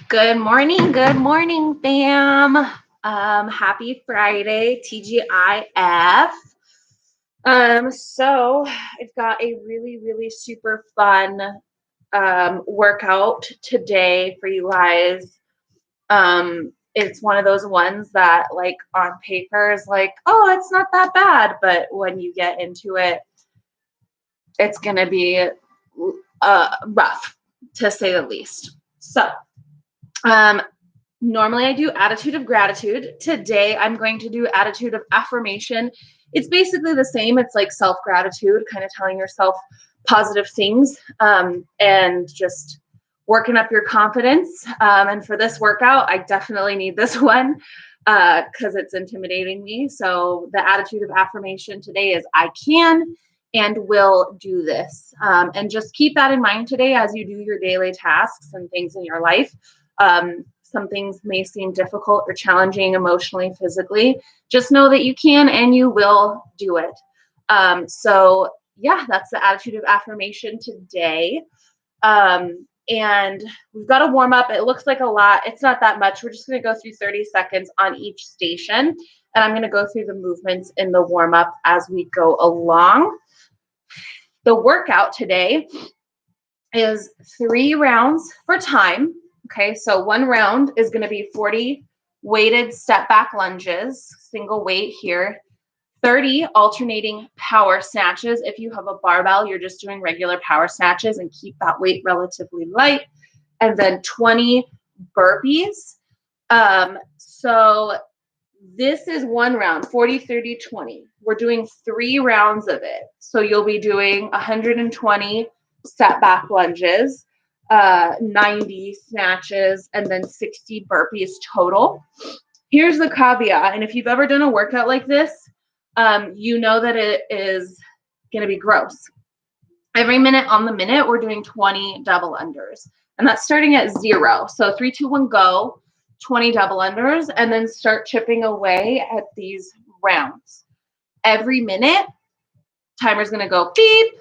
Good morning, fam. Happy Friday, TGIF. So I've got a really super fun workout today for you guys. It's one of those ones that, like, on paper is like, oh, it's not that bad, but when you get into it, it's gonna be rough, to say the least. So normally I do attitude of gratitude. Today I'm going to do attitude of affirmation. It's basically the same. It's like self-gratitude, kind of telling yourself positive things and just working up your confidence. And for this workout, I definitely need this one because it's intimidating me. So the attitude of affirmation today is I can and will do this. And just keep that in mind today as you do your daily tasks and things in your life. Some things may seem difficult or challenging emotionally, physically. Just know that you can and you will do it. So yeah, that's the attitude of affirmation today. And we've got a warm up. It looks like a lot. It's not that much. We're just going to go through 30 seconds on each station. And I'm going to go through the movements in the warm up as we go along. The workout today is 3 rounds for time. Okay, so 1 round is going to be 40 weighted step back lunges, single weight here, 30 alternating power snatches. If you have a barbell, you're just doing regular power snatches and keep that weight relatively light. And then 20 burpees. So this is 1 round, 40, 30, 20. We're doing 3 rounds of it. So you'll be doing 120 step back lunges, 90 snatches, and then 60 burpees total. Here's the caveat, and if you've ever done a workout like this, you know that it is going to be gross. Every minute on the minute, we're doing 20 double unders, and that's starting at 0. So 3, 2, 1, go, 20 double unders, and then start chipping away at these rounds. Every minute, timer's going to go beep,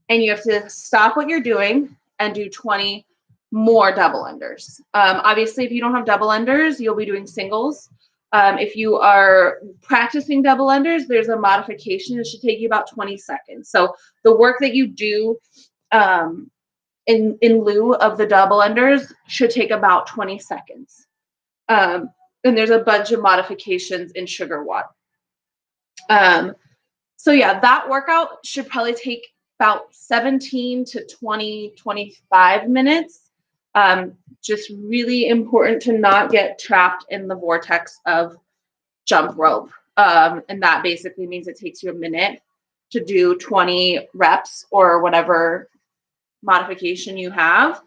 and you have to stop what you're doing and do 20 more double unders. Obviously, if you don't have double unders, you'll be doing singles. If you are practicing double unders, there's a modification. It should take you about 20 seconds. So the work that you do in lieu of the double unders should take about 20 seconds. And there's a bunch of modifications in Sugar WOD. So yeah, that workout should probably take about 17 to 20, 25 minutes. Just really important to not get trapped in the vortex of jump rope. And that basically means it takes you a minute to do 20 reps or whatever modification you have.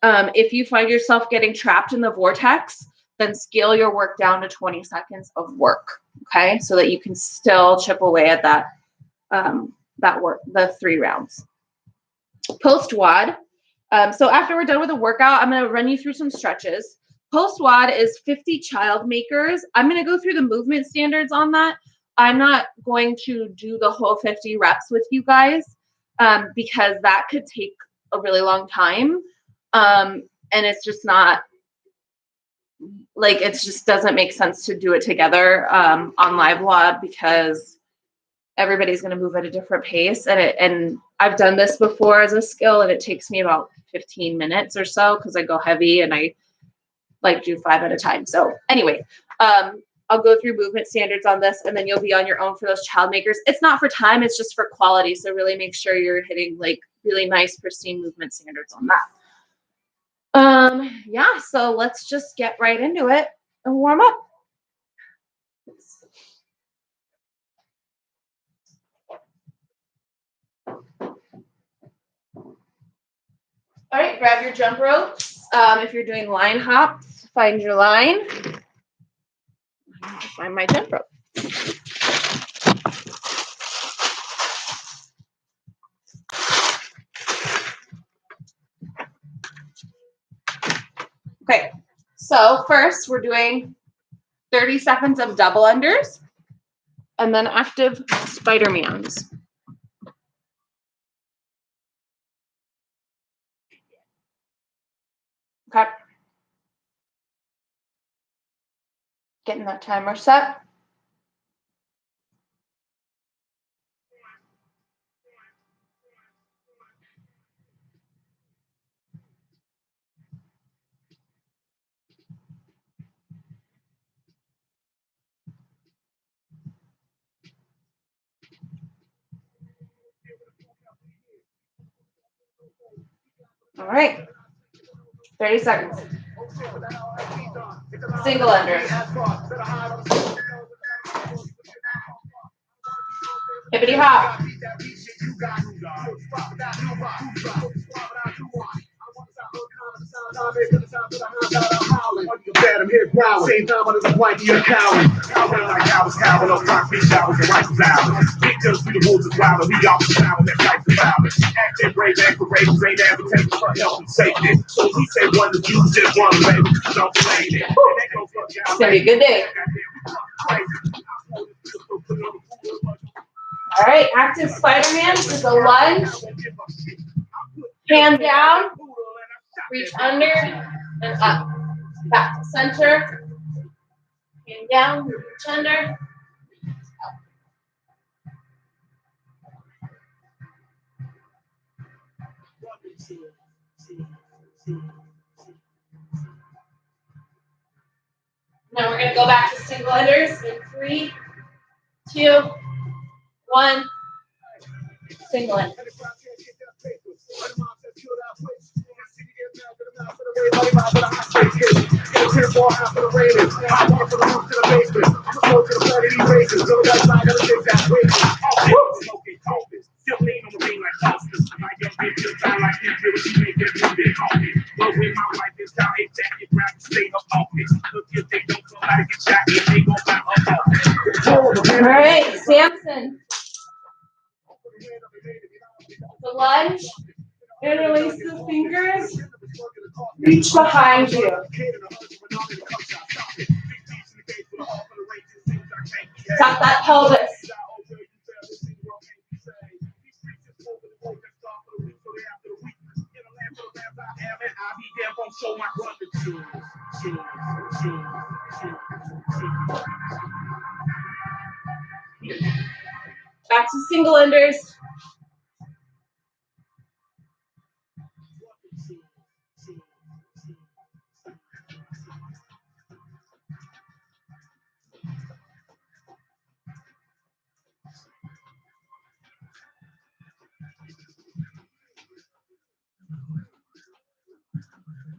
If you find yourself getting trapped in the vortex, then scale your work down to 20 seconds of work, okay? So that you can still chip away at that work, the 3 rounds. Post-WOD. So after we're done with the workout, I'm going to run you through some stretches. Post-WOD is 50 child makers. I'm going to go through the movement standards on that. I'm not going to do the whole 50 reps with you guys because that could take a really long time. And it's just not, like, it just doesn't make sense to do it together on live WOD because everybody's going to move at a different pace. And I've done this before as a skill, and it takes me about 15 minutes or so because I go heavy and I like do 5 at a time. So anyway, I'll go through movement standards on this, and then you'll be on your own for those child makers. It's not for time, it's just for quality. So really make sure you're hitting like really nice, pristine movement standards on that. Yeah, so let's just get right into it and warm up. All right, grab your jump ropes. If you're doing line hops, find your line. Find my jump rope. Okay, so first we're doing 30 seconds of double unders and then active Spider-Mans. Okay, Getting that timer set. All right, 30 seconds. Single unders. Hippity hop. I'm here growling. Same time I was like you're cowering. Cowering like I was cowering up rock beach showers and rifles out. Victims through the woods is wild, and we all sound that type of violence. Acting brave and courageous ain't advocating for health and safety. So we say one to choose just one way. Don't blame it. It's gonna be a good day. All right, active Spider-Man is a lunge. Hand down, reach under and up. Back to center. Hand down, reach under. Now we're going to go back to single unders in 3, 2, 1. Single under. All right, Samson. The lunge. Interlace the fingers. Reach behind you. Tap that pelvis. Back to single unders.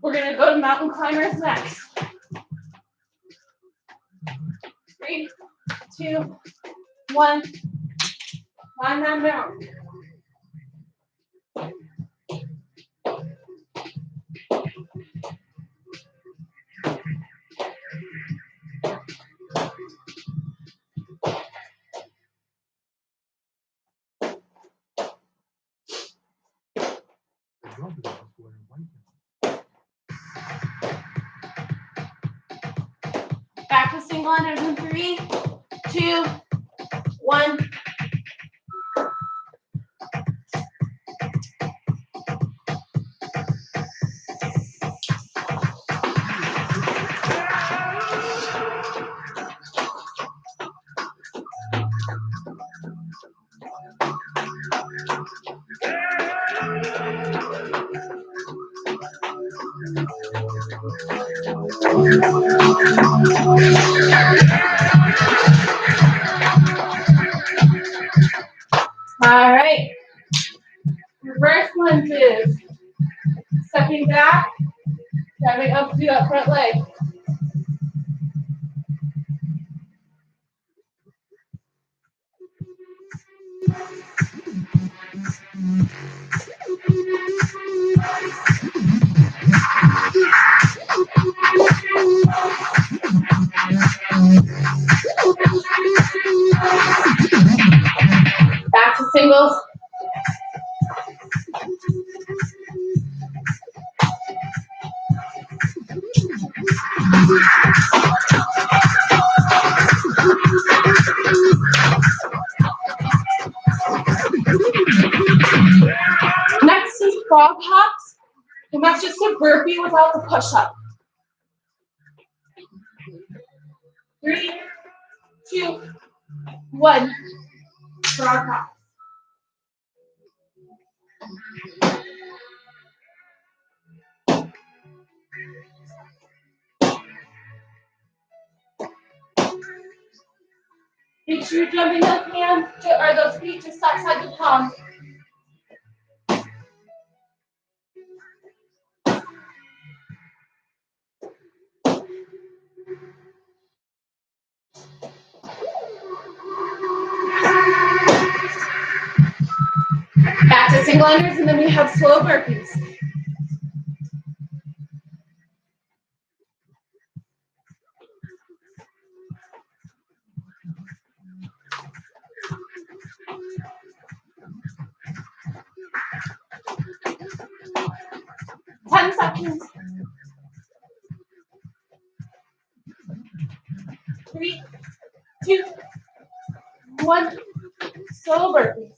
We're going to go to mountain climbers next. 3, 2, 1. Climb that mountain. Back to single unders in 3, 2, 1. All right. Reverse lunges. Stepping back, coming up to that front leg. Back to singles. Next is frog hops, and that's just a burpee without the push-up. 3, 2, 1. Frog hop. Make sure you're jumping those hands or those feet just outside the palm. Back to single unders, and then we have slow burpees. Ten seconds. 3, 2, 1. Slow burpees.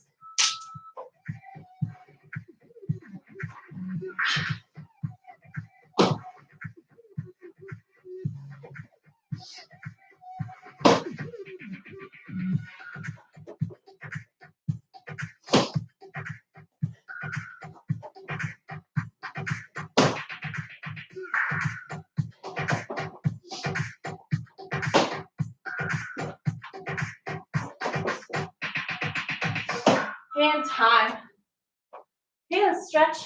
And time. Okay, let's stretch.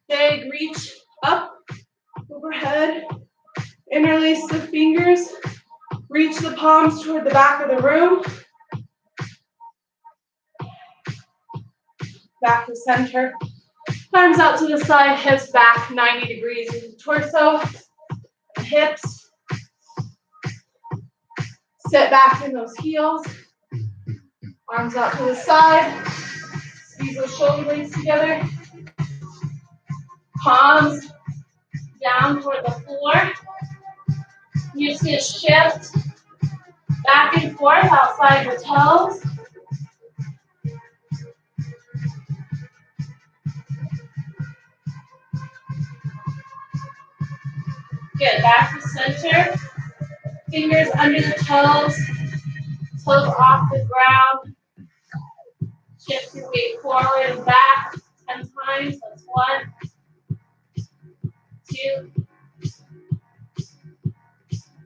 Big reach up, overhead. Interlace the fingers. Reach the palms toward the back of the room. Back to center. Arms out to the side, hips back 90 degrees into the torso. Hips. Sit back in those heels. Arms out to the side. Squeeze those shoulder blades together. Palms down toward the floor. You're just going to shift back and forth outside the toes. Good, back to center. Fingers under the toes. Toes off the ground. Shift your weight forward and back 10 times. That's 1, 2,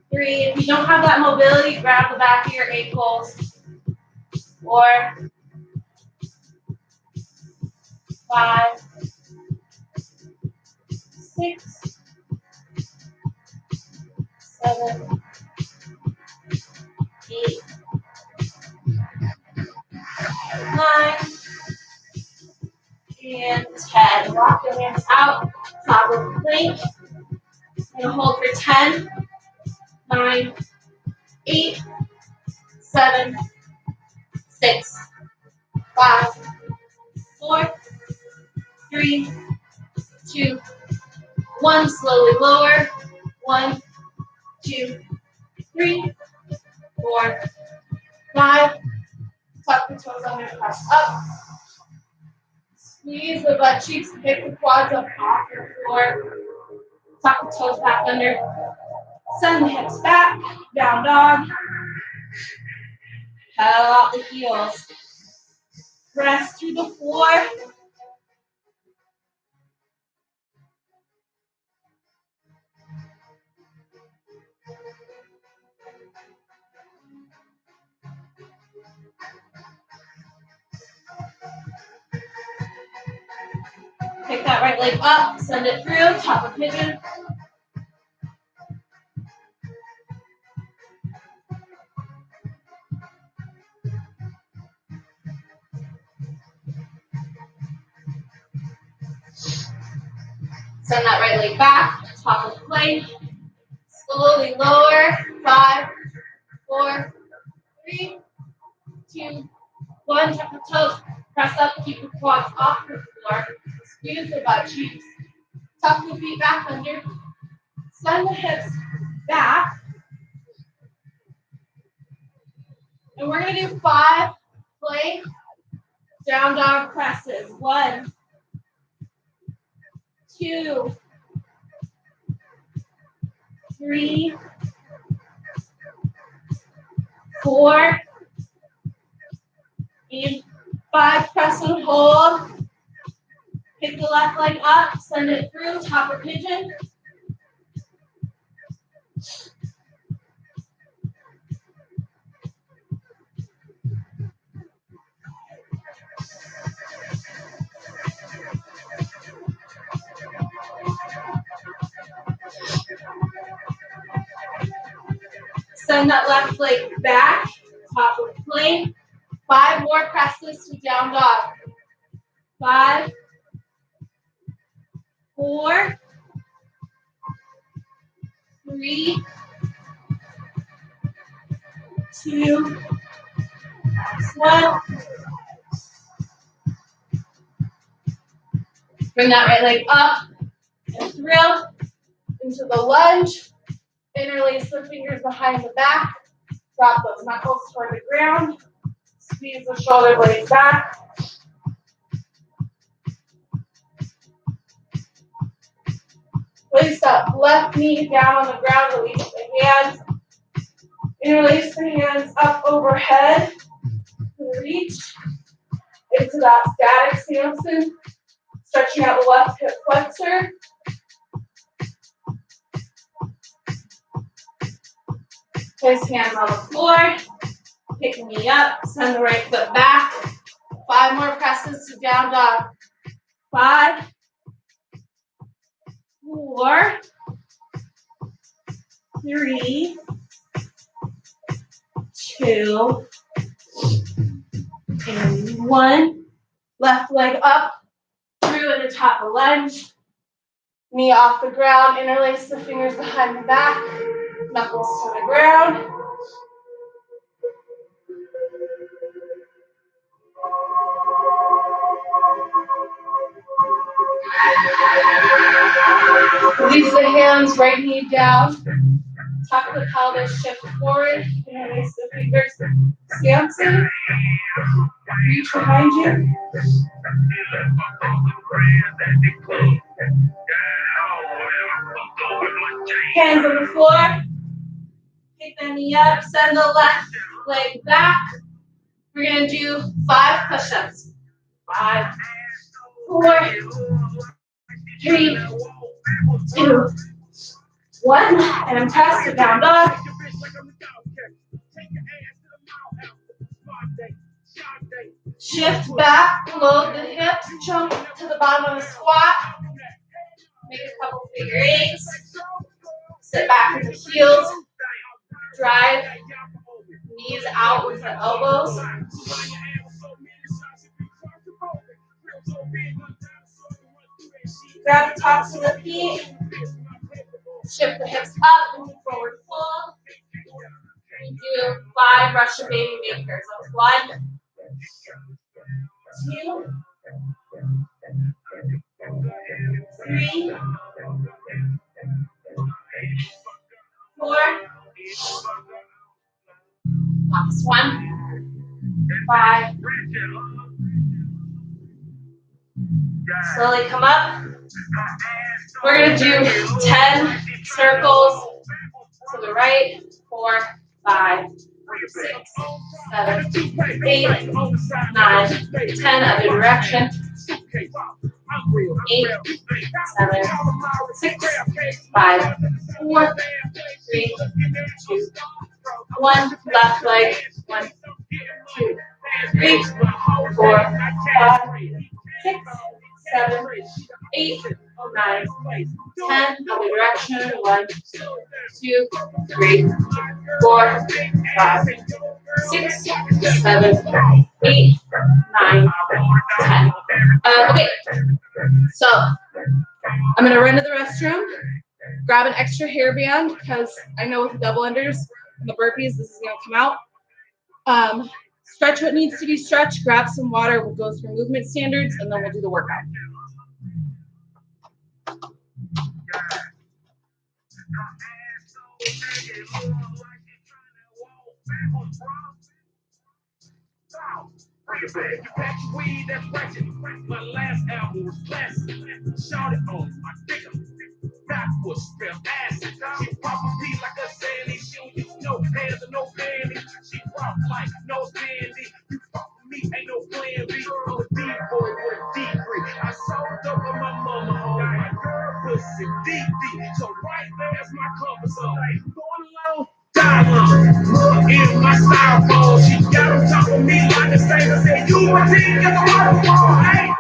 3. If you don't have that mobility, grab the back of your ankles. 4, 5, 6, 7, 8, 9, and 10. Walk your hands out, top of the plank. You're going to hold for 10, 9, 8, 7, 6, 5, 4, 3, 2, 1. Slowly lower. 1, 2, 3, 4, 5. Tuck the toes under, press up. Squeeze the butt cheeks, pick the quads up off your floor. Tuck the toes back under. Send the hips back. Down dog. Pedal out the heels. Press through the floor. Pick that right leg up, send it through, top of pigeon. Send that right leg back, top of the plank. Slowly lower. 5, 4, 3, 2, 1. Tuck the toes. Press up, keep the quads off the floor. Squeeze the butt cheeks. Tuck the feet back under. Send the hips back. And we're going to do 5 plank down dog presses. 1, 2, 3, 4, and 5. Press and hold. Pick the left leg up, send it through, top or pigeon. Send that left leg back, top of plank. 5 more presses to down dog. 5, 4, 3, 2, 1. Bring that right leg up and through into the lunge. Interlace the fingers behind the back. Drop those knuckles toward the ground. Squeeze the shoulder blades back. Place that left knee down on the ground, release the hands. Interlace the hands up overhead. Reach into that static stance, stretching out the left hip flexor. Place hands on the floor. Pick knee up, send the right foot back. 5 more presses to down dog. 5, 4, 3, 2, and 1. Left leg up, through into top of lunge. Knee off the ground, interlace the fingers behind the back. Knuckles to the ground. Release the hands, right knee down. Tuck the pelvis, shift forward. Interlace the fingers. Stance in. Reach behind you. Hands on the floor. Pick the knee up. Send the left leg back. We're going to do 5 push-ups. 5, 4, 3, 2, 1. And press it down dog. Shift back, load the hips, jump to the bottom of the squat. Make a couple figure 8s. Sit back with the heels. Drive knees out with the elbows. Grab the tops of the feet. Shift the hips up and forward fold. We do 5 Russian baby makers. Of 1, 2, 3, 4. Last 1, 5. Slowly come up. We're going to do 10 circles to the right. 4, 5, 6, 7, 8, 9, 10. Other direction. 8, 7, 6, 5, 4, 3, 2, 1. Left leg. 1, 2, 3, 4, 5, 6, 7, 8, 9, 10. Other direction. 1, 2, 3, 4, 5, 6, 7, 8, 9, 10. Okay. So I'm gonna run to the restroom, grab an extra hairband because I know with the double unders and the burpees this is gonna come out. Stretch what needs to be stretched, grab some water, we'll go through movement standards, and then we'll do the workout. Bring it back. You pack your weed, that's ratchet. My last album was classic. Shot it on my dick. Backwards, spell acid. She poppin' plan B for a deep boy with a deep free. I sold dope on my mama, oh my girl pussy deep deep. So right there's my comfort zone. Hey, going along, die long. Look in my styrofoam. She got on top of me like the same. I said, you my team, get the waterfall. Hey.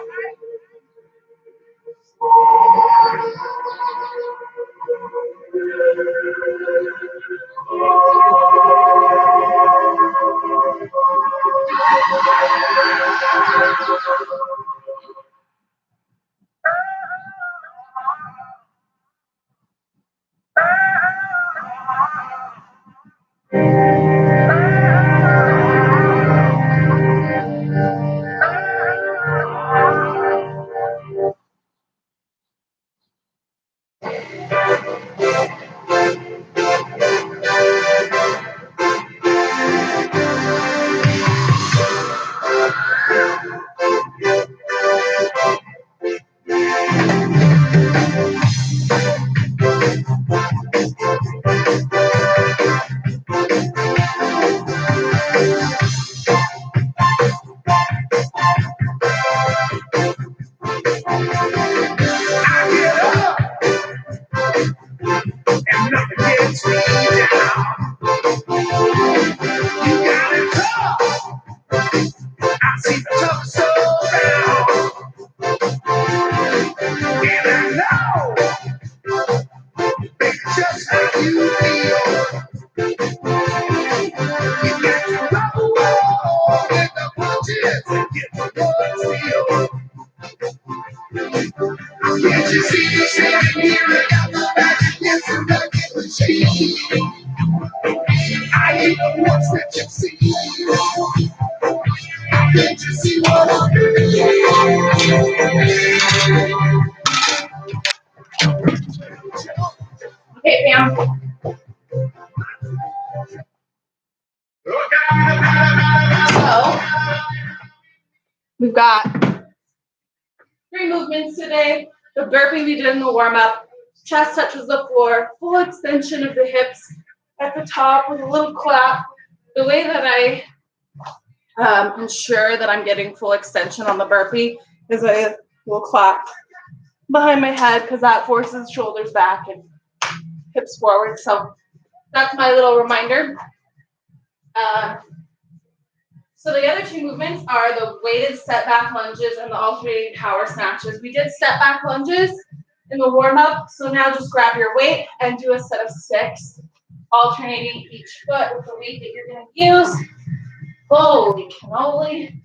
I get up and nothing gets me down. You got it tough. I see the tough soul down. And I know just how you feel. You got to roll with the punches and get the blood feel. Can't you see me standing here and got the magic against the magic machine? I ain't the ones that you see. Can't you see what I'm doing? Okay, Pam. So we've got 3 movements today. The burpee we did in the warm-up. Chest touches the floor. Full extension of the hips at the top with a little clap. The way that I ensure that I'm getting full extension on the burpee is a little clap behind my head because that forces shoulders back and hips forward. So that's my little reminder. So the other 2 movements are the weighted step back lunges and the alternating power snatches. We did step back lunges in the warm-up, so now just grab your weight and do a set of 6, alternating each foot with the weight that you're going to use. Holy cannoli,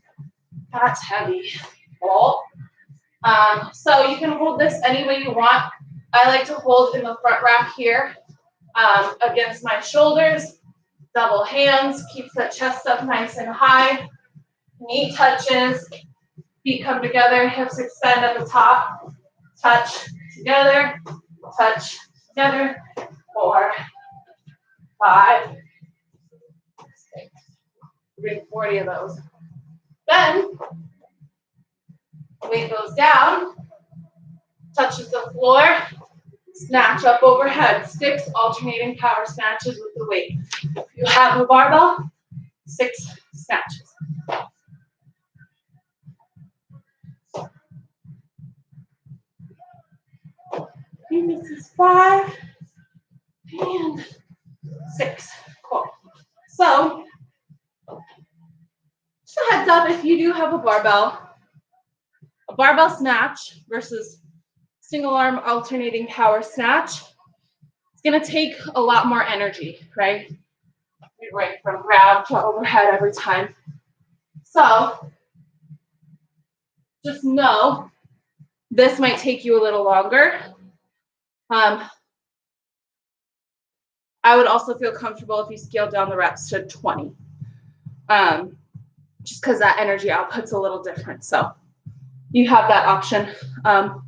that's heavy. Oh. So you can hold this any way you want. I like to hold in the front rack here against my shoulders. Double hands, keeps that chest up nice and high. Knee touches, feet come together, hips extend at the top. Touch together, touch together. 4, 5, 6. We're doing 40 of those. Then, weight goes down, touches the floor, snatch up overhead. 6 alternating power snatches with the weight. If you have a barbell, 6 snatches. And this is 5 and 6. Cool. So, just a heads up, if you do have a barbell snatch versus single arm alternating power snatch, it's going to take a lot more energy, right? Right from grab to overhead every time. So just know this might take you a little longer. I would also feel comfortable if you scaled down the reps to 20, just because that energy output's a little different. So you have that option. But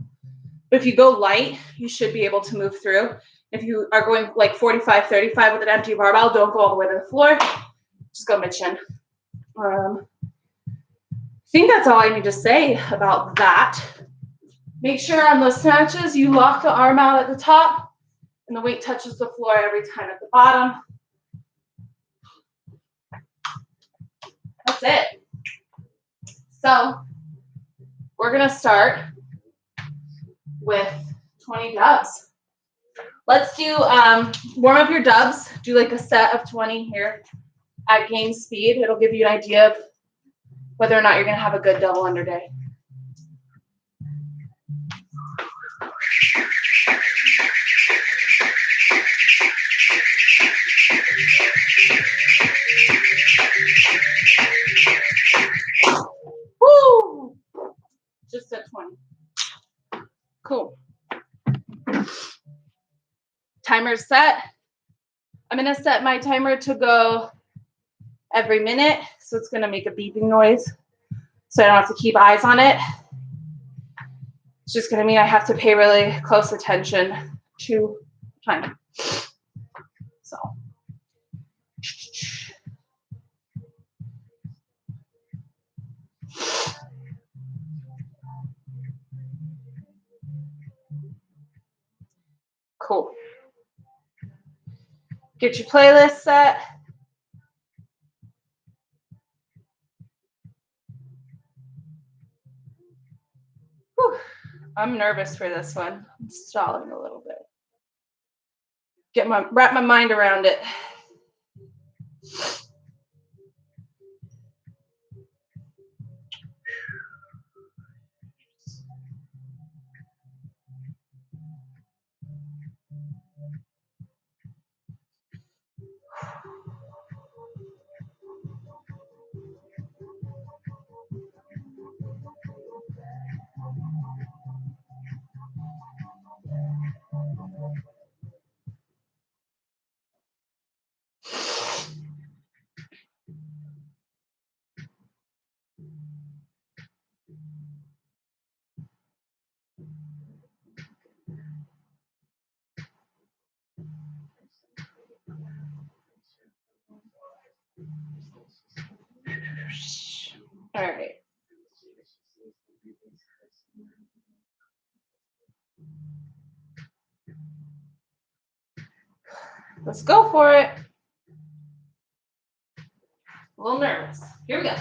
if you go light, you should be able to move through. If you are going like 45, 35 with an empty barbell, don't go all the way to the floor. Just go mid-chin. I think that's all I need to say about that. Make sure on those snatches, you lock the arm out at the top and the weight touches the floor every time at the bottom. That's it. So we're gonna start with 20 dubs. Let's do warm up your dubs. Do like a set of 20 here at game speed. It'll give you an idea of whether or not you're gonna have a good double under day. Woo! Just at 20. Cool. Timer's set. I'm gonna set my timer to go every minute, so it's gonna make a beeping noise, so I don't have to keep eyes on it. It's just gonna mean I have to pay really close attention to time. So. Cool. Get your playlist set. Whew. I'm nervous for this one. I'm stalling a little bit. Wrap my mind around it. All right. Let's go for it. A little nervous. Here we go. All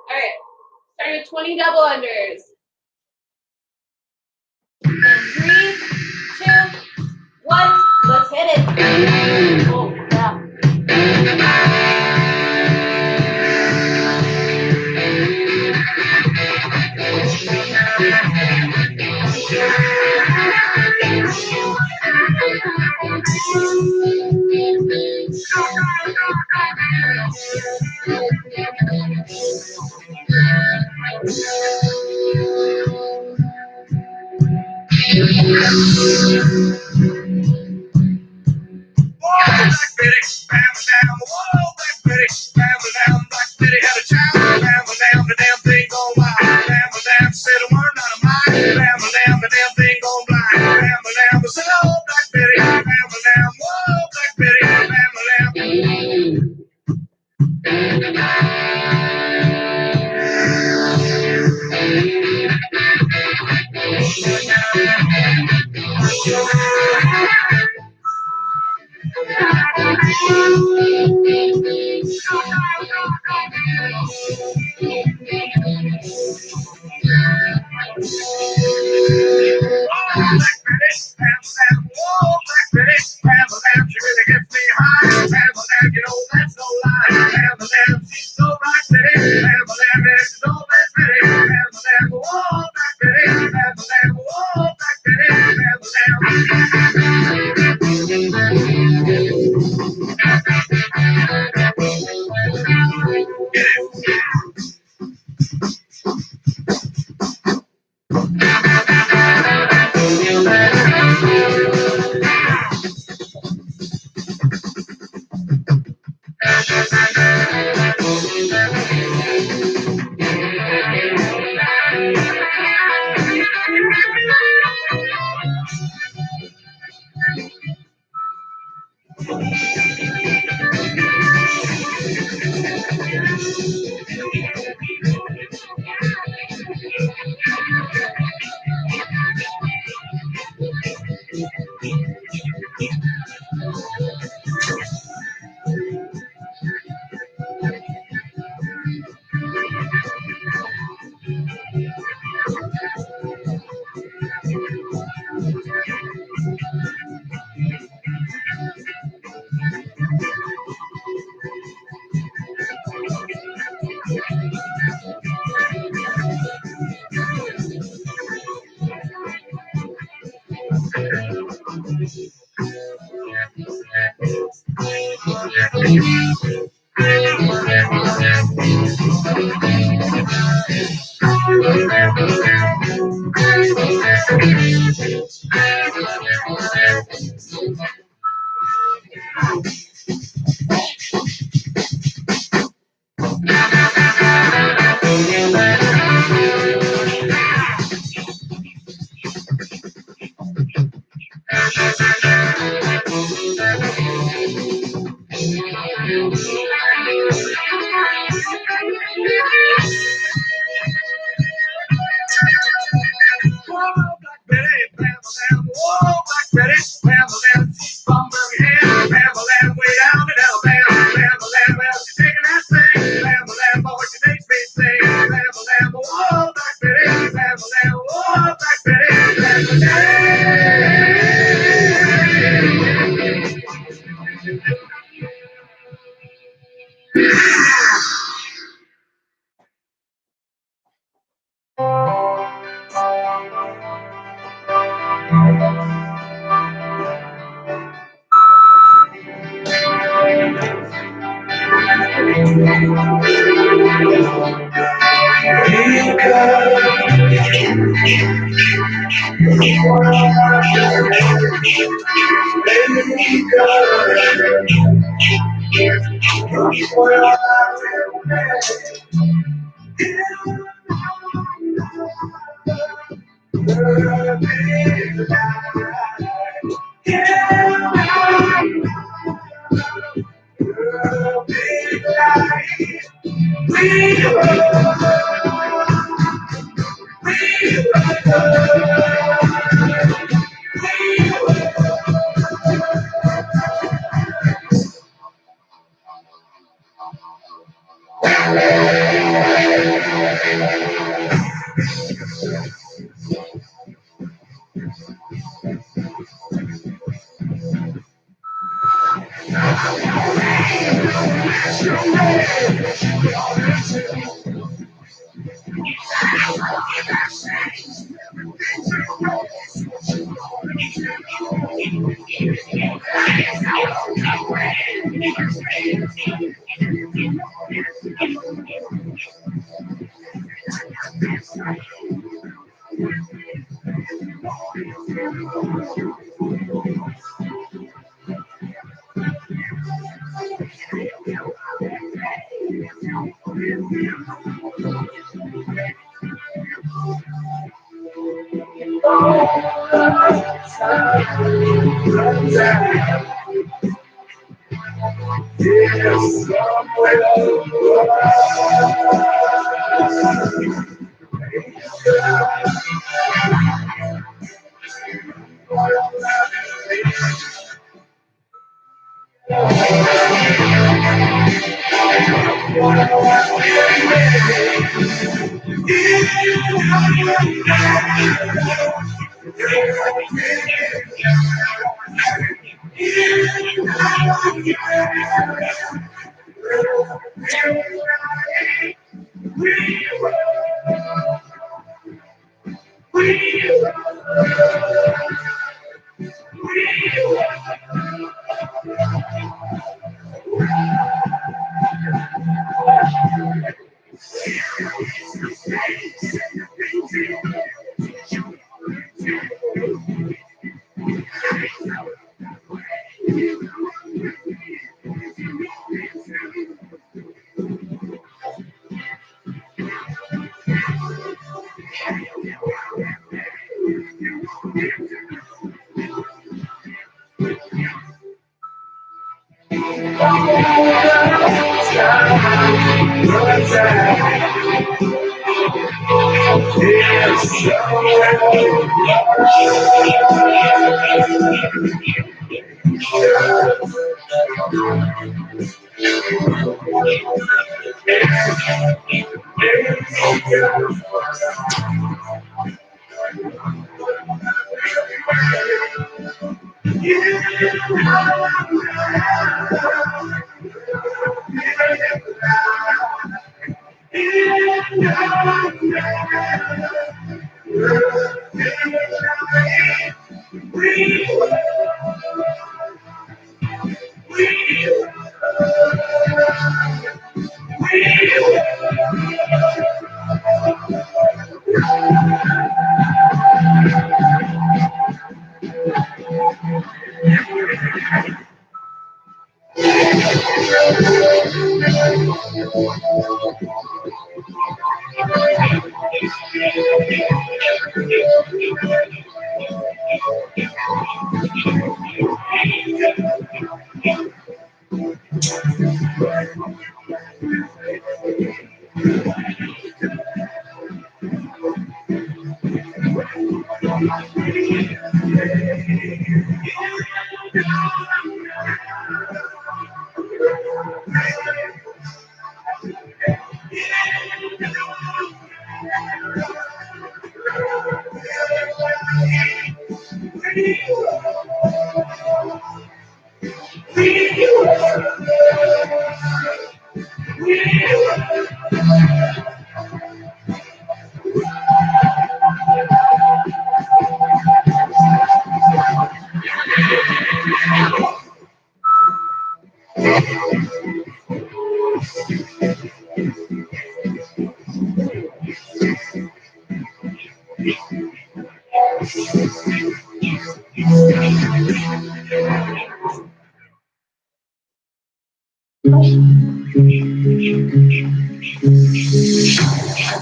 right. Start with 20 double unders. And 3, 2, 1. Let's hit it. Oh, yeah.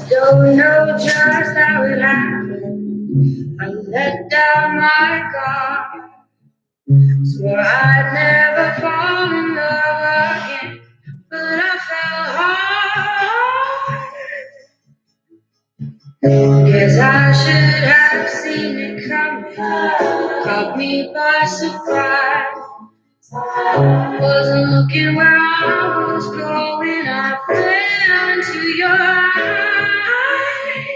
Don't know just how it happened. I let down my guard. Swore I'd never fall in love again, but I fell hard. Guess I should have seen it coming. Caught me by surprise. Wasn't looking where I was going. I fell into your eyes.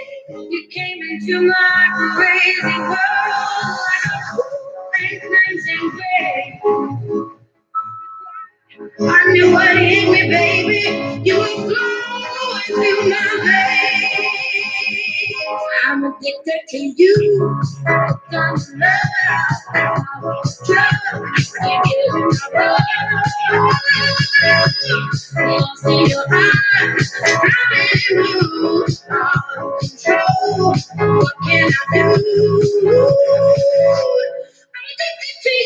You came into my crazy world like a cool cleansing babe. I knew what hit me, baby. You were flowing through my veins. I'm addicted to you. Hooked on love. Drugs. You give my lost in your eyes. Driving you out of control. What can I do? I'm addicted to you.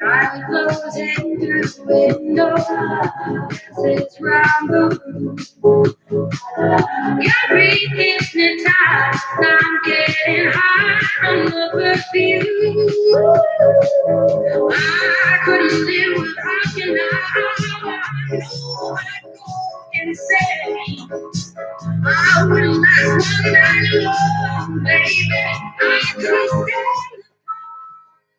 I'm closing through the window, it's round the room. You're hypnotized, I'm getting high on the perfume. I couldn't live without you now. I know I'd go insane. I wouldn't last one night alone, baby. I could stand.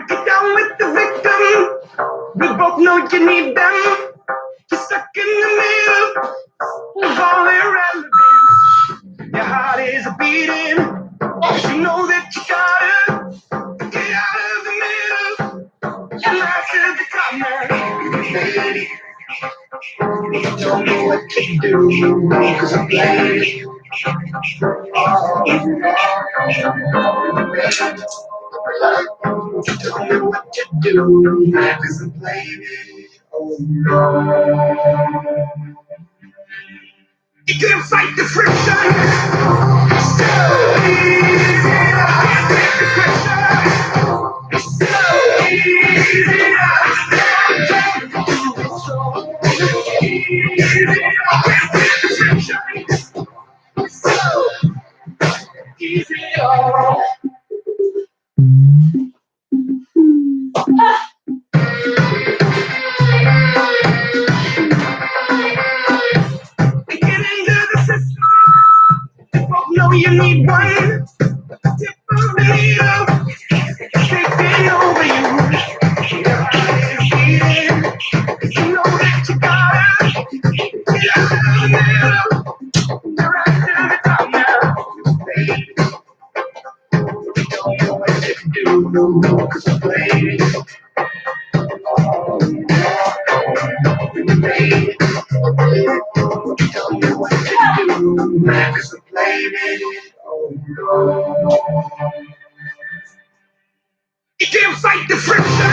Get down with the victim. We both know you need them. You're stuck in the middle of all irrelevance. Your heart is beating. You know that you gotta get out of the middle. And after the comment, you don't know what to do. Cause I'm playing. You don't know what to do. Cause I'm playing. Oh no. You can't fight the friction. So easy. Can't take the pressure. So easy. So easy. Can't take the friction. So easy. Oh. Get into the system. you need one tip of needle. Take it over you. Your body is beating. You know that you gotta get out of the middle. You're right to the top now. Baby, you don't know what to do. No, 'cause I'm playing. You can't fight the friction.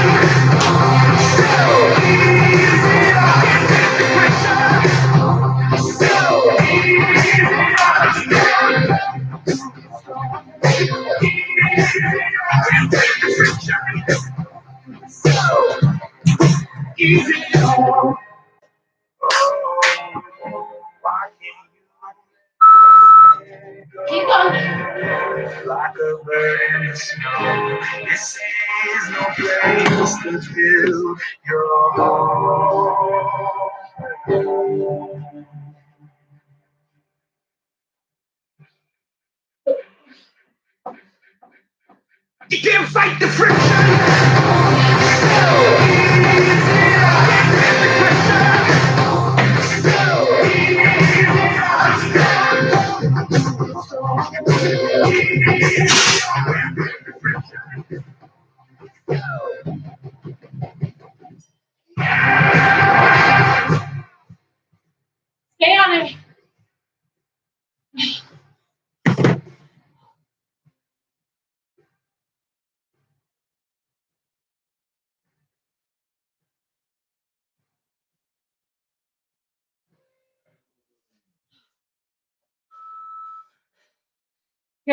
Easy. Keep going. Like a bird in the snow. This is no place to feel your home. You can't fight the friction.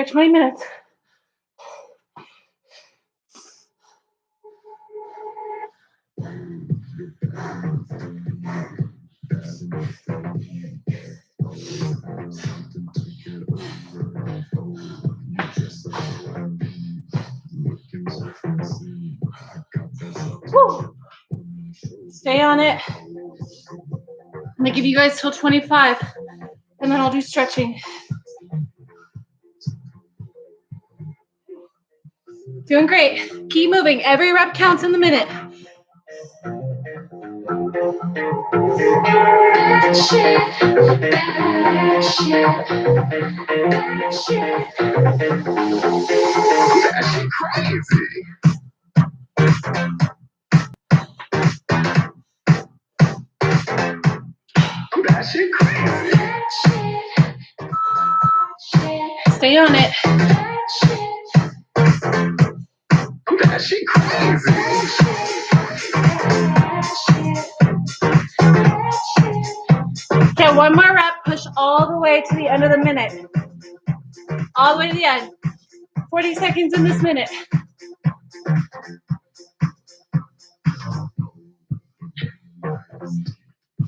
20 minutes. Woo. Stay on it. I'm gonna give you guys till 25, and then I'll do stretching. Doing great. Keep moving. Every rep counts in the minute. Bad shit. Bad shit. Bad shit. That's crazy. That shit crazy. Stay on it. That shit crazy. Okay, one more rep. Push all the way to the end of the minute. All the way to the end. 40 seconds in this minute.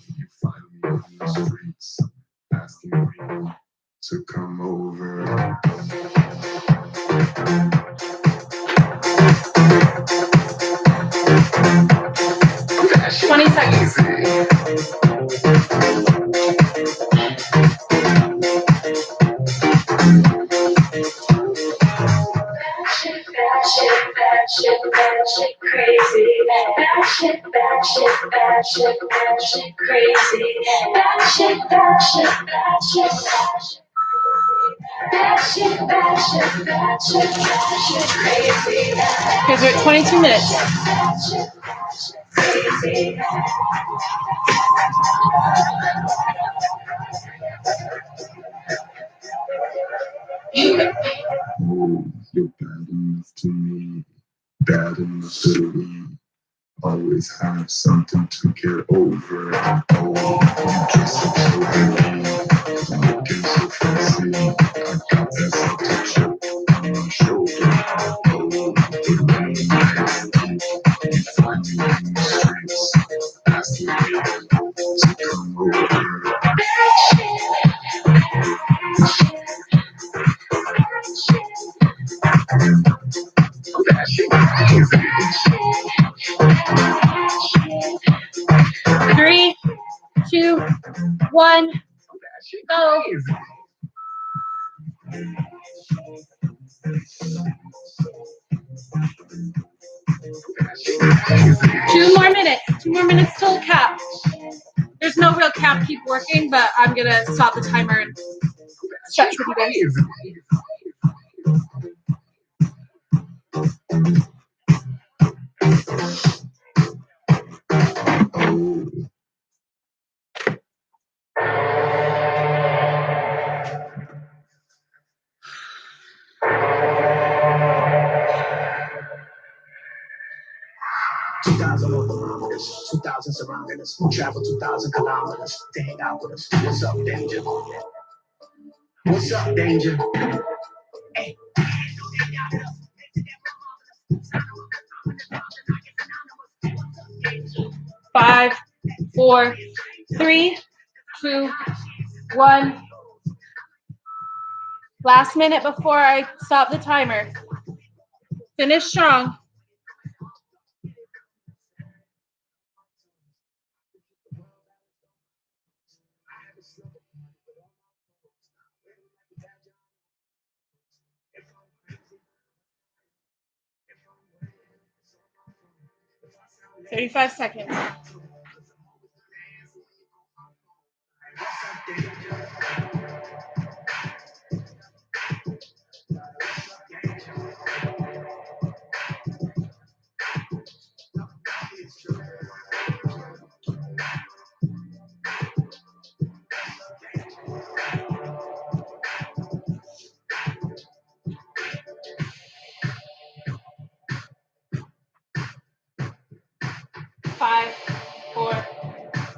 You find me on the streets, asking me to come over. 20 seconds. Bad shit, crazy. Bad shit, crazy. Bad shit, crazy. Because we're at 22 minutes. You're bad enough to me, bad enough to me. Always have something to get over. Oh, you dress up so heavy, looking so fancy. I got that something chip on my shoulder. Oh, but when the night is deep, you find me in the streets, asking me to come over. That shit crazy. 3, 2, 1, go. Two more minutes. 2 more minutes till cap. There's no real cap. Keep working, but I'm gonna stop the timer and stretch with you guys. 2,000 kilometers, 2,000 surrounding us. We travel 2,000 kilometers to hang out with us. What's up, danger? What's up, danger? Hey. 5, 4, 3, 2, 1. Last minute before I stop the timer. Finish strong. $35. 5, 4,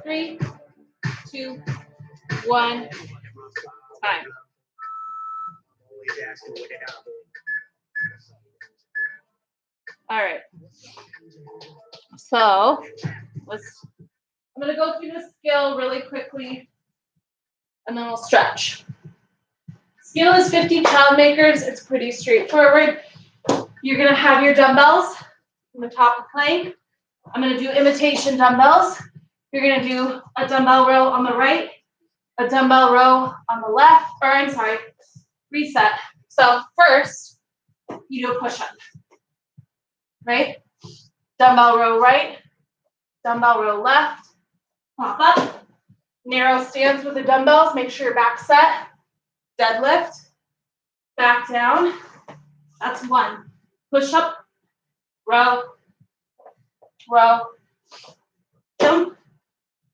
3, 2, 1. Time. All right. So I'm going to go through the skill really quickly, and then we'll stretch. Skill is 50 pound makers. It's pretty straightforward. You're going to have your dumbbells on the top of plank. I'm going to do imitation dumbbells. You're going to do a dumbbell row on the right, a dumbbell row on the left, or I'm sorry, reset. So first, you do a push-up, right? Dumbbell row right, dumbbell row left, pop up, narrow stance with the dumbbells, make sure your back's set, deadlift, back down, that's 1. Push-up, row, row, jump,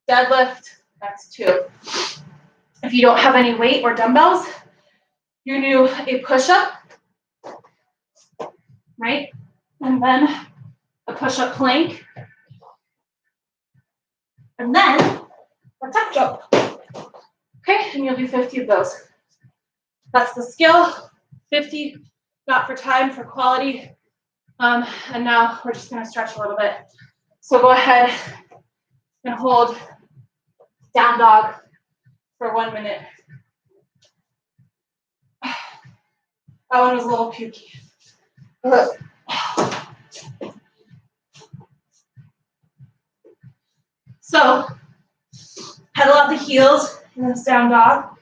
deadlift, that's 2. If you don't have any weight or dumbbells, you're going to do a push-up, right? And then a push-up plank. And then a tuck jump. Okay, and you'll do 50 of those. That's the skill. 50, not for time, for quality. And now we're just going to stretch a little bit. So go ahead and hold down dog for 1 minute. That one was a little pukey. So pedal out the heels in this down dog.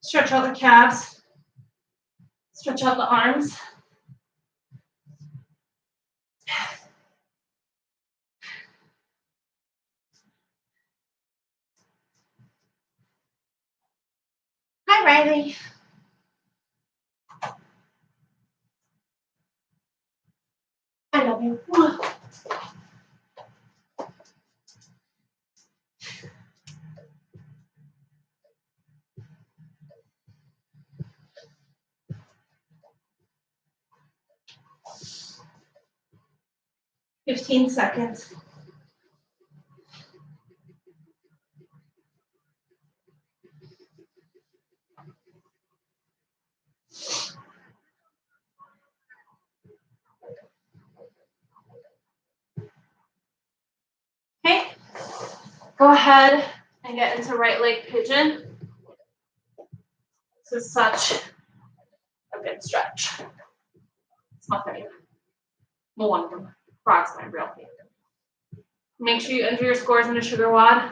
Stretch out the calves. Stretch out the arms. Hi, Riley. I love you. 15 seconds. Okay, go ahead and get into right leg pigeon. This is such a good stretch. It's my favorite. Well, one of them. Frog's my real favorite. Make sure you enter your scores into Sugar Wad.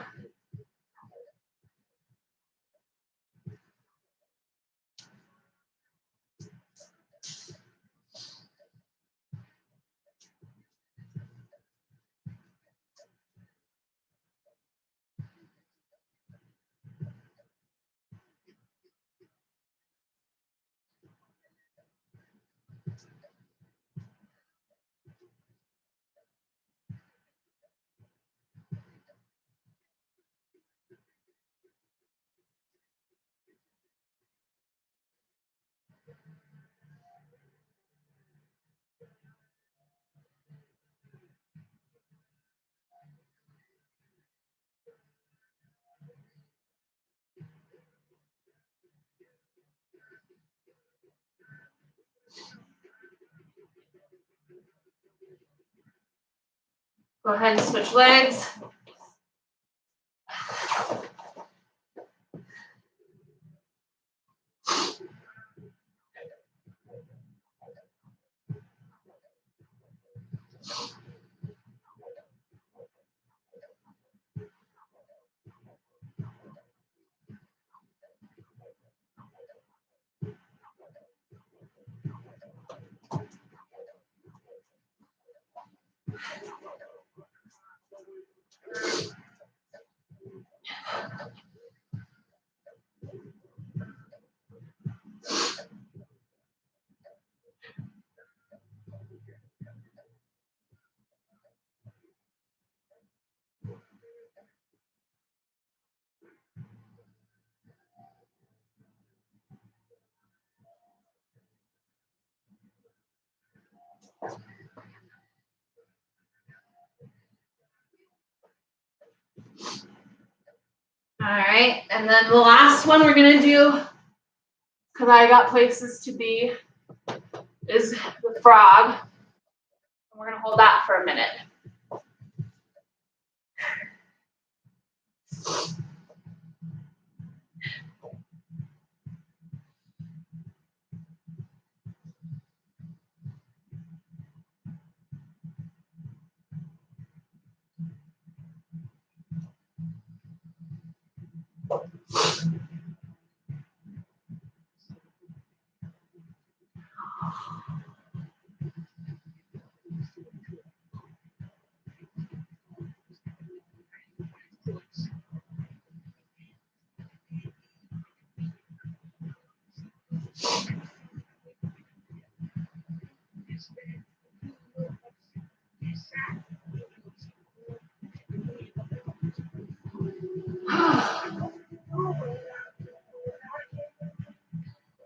Go ahead and switch legs. All right, and then the last one we're gonna do, because I got places to be, is the frog. And we're gonna hold that for a minute.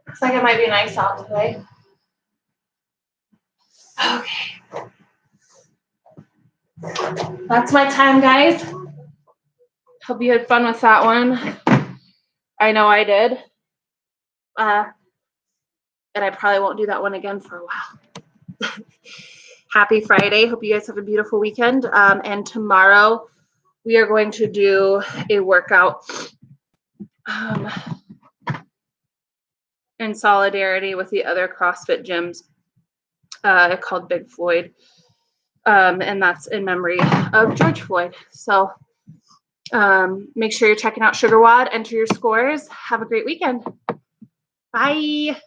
Looks like it might be nice out today. Okay. That's my time, guys. Hope you had fun with that one. I know I did. And I probably won't do that one again for a while. Happy Friday. Hope you guys have a beautiful weekend. And tomorrow we are going to do a workout in solidarity with the other CrossFit gyms called Big Floyd. And that's in memory of George Floyd. So make sure you're checking out Sugar Wad, enter your scores. Have a great weekend. Bye.